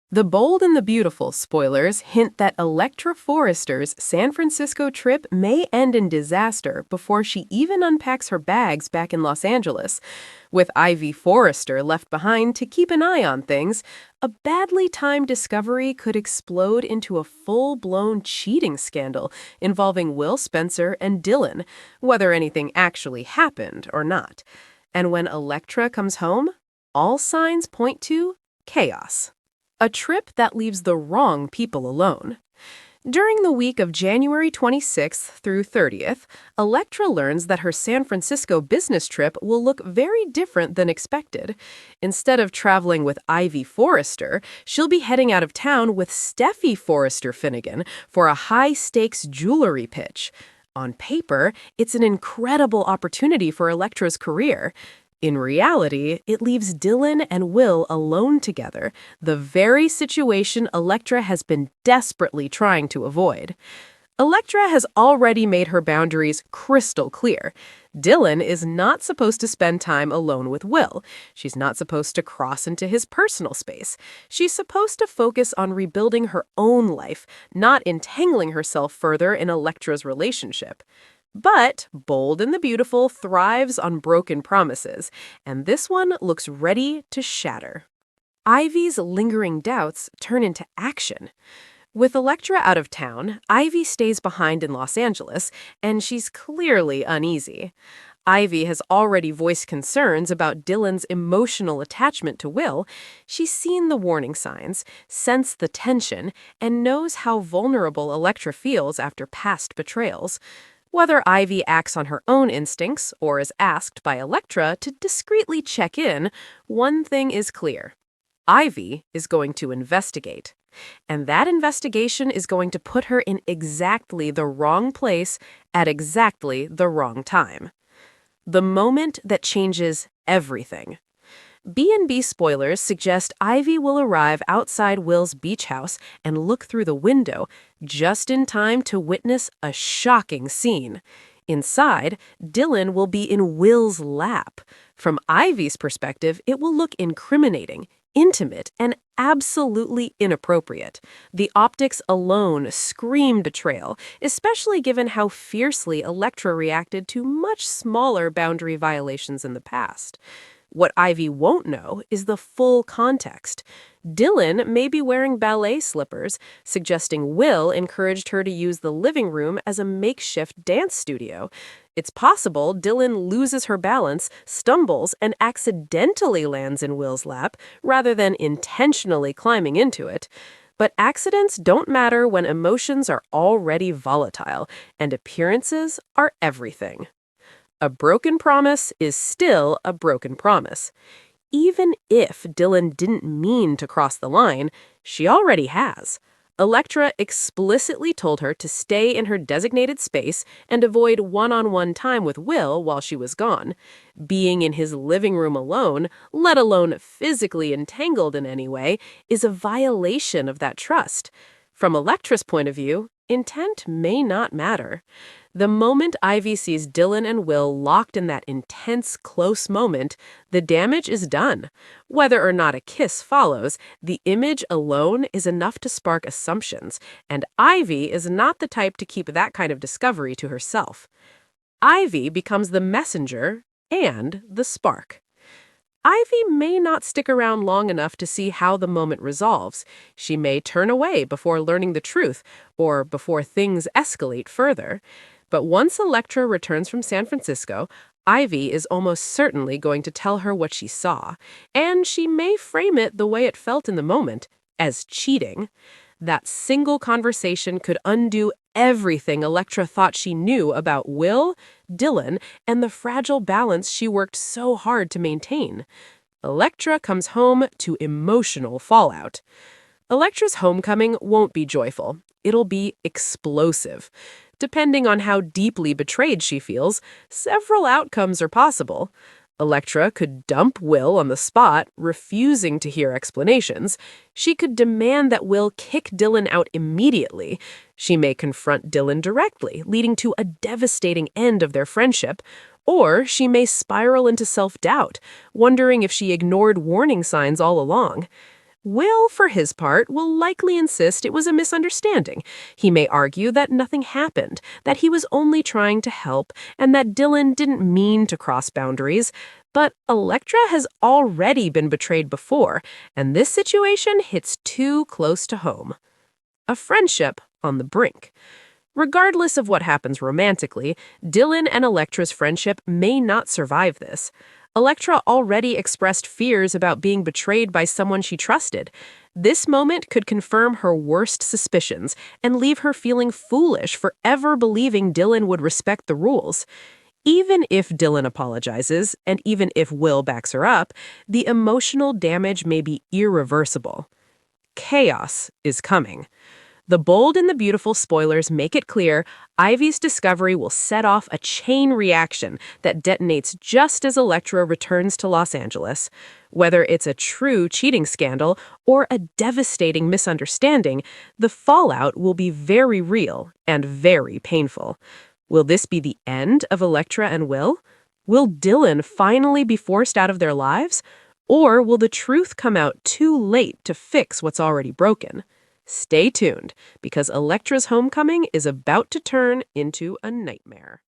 The Bold and the Beautiful spoilers hint that Electra Forrester's San Francisco trip may end in disaster before she even unpacks her bags back in Los Angeles. With Ivy Forrester left behind to keep an eye on things, a badly timed discovery could explode into a full-blown cheating scandal involving Will Spencer and Dylan, whether anything actually happened or not. And when Electra comes home, all signs point to chaos. A trip that leaves the wrong people alone. During the week of January 26th through 30th, Electra learns that her San Francisco business trip will look very different than expected. Instead of traveling with Ivy Forrester, she'll be heading out of town with Steffi Forrester Finnegan for a high-stakes jewelry pitch. On paper, it's an incredible opportunity for Electra's career. In reality, it leaves Dylan and Will alone together, the very situation Electra has been desperately trying to avoid. Electra has already made her boundaries crystal clear. Dylan is not supposed to spend time alone with Will. She's not supposed to cross into his personal space. She's supposed to focus on rebuilding her own life, not entangling herself further in Electra's relationship. But Bold and the Beautiful thrives on broken promises, and this one looks ready to shatter. Ivy's lingering doubts turn into action. With Electra out of town, Ivy stays behind in Los Angeles, and she's clearly uneasy. Ivy has already voiced concerns about Dylan's emotional attachment to Will. She's seen the warning signs, sensed the tension, and knows how vulnerable Electra feels after past betrayals. Whether Ivy acts on her own instincts or is asked by Electra to discreetly check in, one thing is clear. Ivy is going to investigate. And that investigation is going to put her in exactly the wrong place at exactly the wrong time. The moment that changes everything. B&B spoilers suggest Ivy will arrive outside Will's beach house and look through the window just in time to witness a shocking scene. Inside, Dylan will be in Will's lap. From Ivy's perspective, it will look incriminating, intimate, and absolutely inappropriate. The optics alone scream betrayal, especially given how fiercely Electra reacted to much smaller boundary violations in the past. What Ivy won't know is the full context. Dylan may be wearing ballet slippers, suggesting Will encouraged her to use the living room as a makeshift dance studio. It's possible Dylan loses her balance, stumbles, and accidentally lands in Will's lap, rather than intentionally climbing into it. But accidents don't matter when emotions are already volatile, and appearances are everything. A broken promise is still a broken promise. Even if Dylan didn't mean to cross the line, she already has. Electra explicitly told her to stay in her designated space and avoid one-on-one time with Will while she was gone. Being in his living room alone, let alone physically entangled in any way, is a violation of that trust. From Electra's point of view, intent may not matter. The moment Ivy sees Dylan and Will locked in that intense, close moment, the damage is done. Whether or not a kiss follows, the image alone is enough to spark assumptions, and Ivy is not the type to keep that kind of discovery to herself. Ivy becomes the messenger and the spark. Ivy may not stick around long enough to see how the moment resolves. She may turn away before learning the truth, or before things escalate further. But once Electra returns from San Francisco, Ivy is almost certainly going to tell her what she saw, and she may frame it the way it felt in the moment, as cheating. That single conversation could undo everything Electra thought she knew about Will, Dylan, and the fragile balance she worked so hard to maintain. Electra comes home to emotional fallout. Electra's homecoming won't be joyful. It'll be explosive. Depending on how deeply betrayed she feels, several outcomes are possible. Electra could dump Will on the spot, refusing to hear explanations. She could demand that Will kick Dylan out immediately. She may confront Dylan directly, leading to a devastating end of their friendship. Or she may spiral into self-doubt, wondering if she ignored warning signs all along. Will, for his part, will likely insist it was a misunderstanding. He may argue that nothing happened, that he was only trying to help, and that Dylan didn't mean to cross boundaries. But Electra has already been betrayed before, and this situation hits too close to home. A friendship on the brink. Regardless of what happens romantically, Dylan and Electra's friendship may not survive this. Electra already expressed fears about being betrayed by someone she trusted. This moment could confirm her worst suspicions and leave her feeling foolish for ever believing Dylan would respect the rules. Even if Dylan apologizes, and even if Will backs her up, the emotional damage may be irreversible. Chaos is coming. The bold and the beautiful spoilers make it clear Ivy's discovery will set off a chain reaction that detonates just as Elektra returns to Los Angeles. Whether it's a true cheating scandal or a devastating misunderstanding, the fallout will be very real and very painful. Will this be the end of Elektra and Will? Will Dylan finally be forced out of their lives? Or will the truth come out too late to fix what's already broken? Stay tuned, because Elektra's homecoming is about to turn into a nightmare.